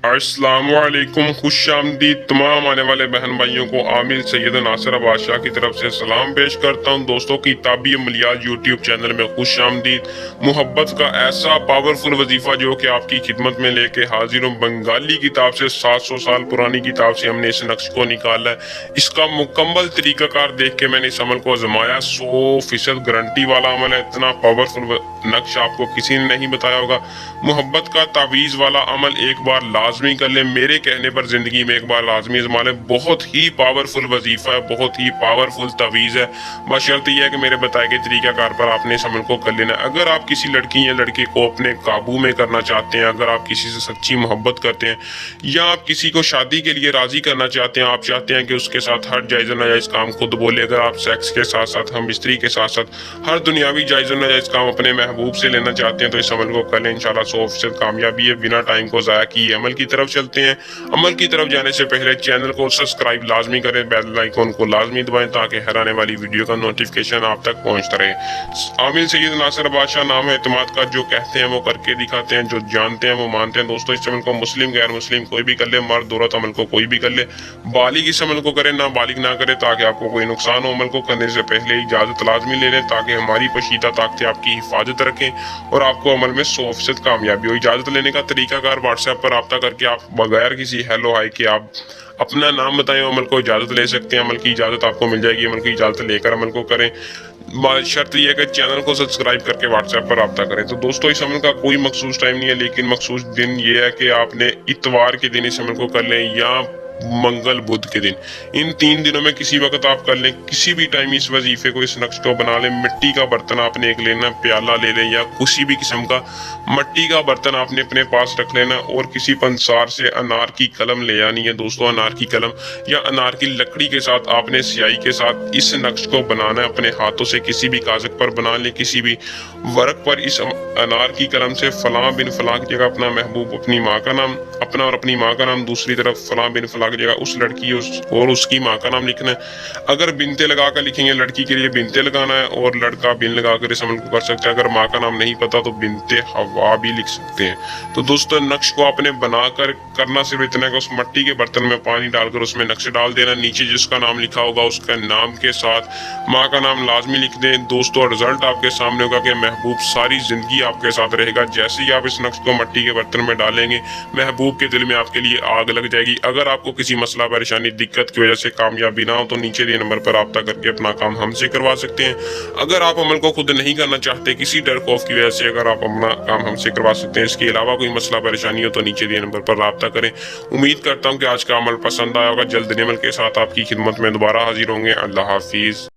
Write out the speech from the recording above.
अस्सलाम वालेकुम, खुश आमदीद तमाम आने वाले बहन भाइयों को आमिर सैयद नासिर बादशाह की तरफ से सलाम पेश करता हूं। दोस्तों, किताबी अमलियात यूट्यूब चैनल में खुश आमदीद। मोहब्बत का ऐसा पावरफुल वजीफा जो कि आपकी खिदमत में लेके हाजिर हूं। बंगाली किताब से 700 साल पुरानी किताब से हमने इस नक्श को निकाला है। इसका मुकम्मल तरीकाकार देख के मैंने इस अमल को आजमाया। 100% गारंटी वाला अमल है। इतना पावरफुल नक्श आपको किसी ने नहीं बताया होगा। मोहब्बत का तावीज़ वाला अमल एक बार लाजमी कर ले, मेरे कहने पर जिंदगी में एक बार लाजमी आजमा ले। बहुत ही पावरफुल वजीफा है, बहुत ही पावरफुल तावीज़ है। बशर्त यह है कि मेरे बताए गए तरीकाकार पर आपने इस अमल को कर लेना। अगर आप किसी लड़की या लड़के को अपने काबू में करना चाहते हैं, अगर आप किसी से सच्ची मोहब्बत करते हैं या आप किसी को शादी के लिए राजी करना चाहते हैं, आप चाहते हैं कि उसके साथ हर जायज़ और नाजायज़ काम खुद बोले, अगर आप सेक्स के साथ साथ हम स्त्री के साथ साथ हर दुनियावी जायज़ और नाजायज़ काम अपने महबूब से लेना चाहते हैं, तो इस अमल को कर लें। इंशाल्लाह 100% कामयाबी है। बिना टाइम को ज़ाया किए अमल की तरफ चलते हैं। अमल की तरफ जाने से पहले चैनल को सब्सक्राइब लाजमी करें, बेल आइकन को लाजमी दबाएं ताकि हर आने वाली वीडियो का नोटिफिकेशन आप तक पहुंचता रहे। आमिर सैयद नासिर बादशाह नाम है एतमाद का। जो कहते हैं वो करके दिखाते हैं, जो जानते हैं वो मानते हैं। दोस्तों, इस अमल को मुस्लिम गैर मुस्लिम कोई भी कर ले, मर्द औरत अमल को कोई भी कर ले। बालिग इस अमल को करे, ना बालिग ना करे, ताकि आपको कोई नुकसान हो। अमल को करने से पहले इजाजत लाजमी ले लें ताकि हमारी पशीदा ताकतें आपकी हिफाजत रखें और आपको अमल में 100% कामयाबी हो। इजाजत लेने का तरीकाकार व्हाट्सएप पर रब्ता करके आप बगैर किसी हेलो हाय के आप अपना नाम बताएं, अमल को इजाजत ले सकते हैं। अमल की इजाजत आपको मिल जाएगी। अमल की इजाजत लेकर अमल को करें। शर्त यह है कि चैनल को सब्सक्राइब करके व्हाट्सएप पर रब्ता करें। तो दोस्तों, इस अमल का कोई मखसूस टाइम नहीं है, लेकिन मखसूस दिन ये है कि आपने इतवार के दिन इस अमल को कर लें या मंगल बुध के दिन। इन 3 दिनों में किसी वक्त आप कर लें, किसी भी टाइम इस वजीफे को, इस नक्श को बना लें। मिट्टी का बर्तन आपने एक लेना, प्याला ले लें या किसी भी किस्म का मिट्टी का बर्तन आपने अपने पास रख लेना और किसी पंसार से अनार की कलम ले आनी है। दोस्तों, अनार की कलम या अनार की लकड़ी के साथ आपने स्याही के साथ इस नक्श को बनाना है। अपने हाथों से किसी भी कागज पर बना लें, किसी भी वर्क पर इस अनार की कलम से फलां बिन फलां की जगह अपना महबूब, अपनी माँ का नाम, अपना और अपनी माँ का नाम, दूसरी तरफ फलां बिन फलां की जगह उस लड़की और उसकी माँ का नाम लिखना है। अगर बिनते लगा कर लिखेंगे, लड़की के लिए बिनते लगाना है और लड़का बिन लगाकर इस अमल को कर सकता है। अगर माँ का नाम नहीं पता तो बिनते हवा भी लिख सकते हैं। तो दोस्तों, नक्श को आपने बनाकर करना सिर्फ इतना कि उस मिट्टी के बर्तन में पानी डालकर उसमें नक्श डाल देना। नीचे जिसका नाम लिखा होगा उसका नाम के साथ माँ का नाम लाजमी लिख दें। दोस्तों, रिजल्ट आपके सामने होगा कि महबूब सारी जिंदगी आपके साथ रहेगा। जैसे ही आप इस नक्श को मिट्टी के बर्तन में डालेंगे, महबूब के दिल में आपके लिए आग लग जाएगी। अगर आपको किसी मसला, परेशानी, दिक्कत की वजह से कामयाबी ना हो तो नीचे दिए नंबर पर रब्ता करके अपना काम हमसे करवा सकते हैं। अगर आप अमल को खुद नहीं करना चाहते, किसी डर खौफ की वजह से, अगर आप अपना काम हमसे करवा सकते हैं। इसके अलावा कोई मसला परेशानी हो तो नीचे दिए नंबर पर रब्ता करें। उम्मीद करता हूँ कि आज का अमल पसंद आया होगा। जल्द अमल के साथ आपकी खिदमत में दोबारा हाजिर होंगे। अल्लाह हाफिज।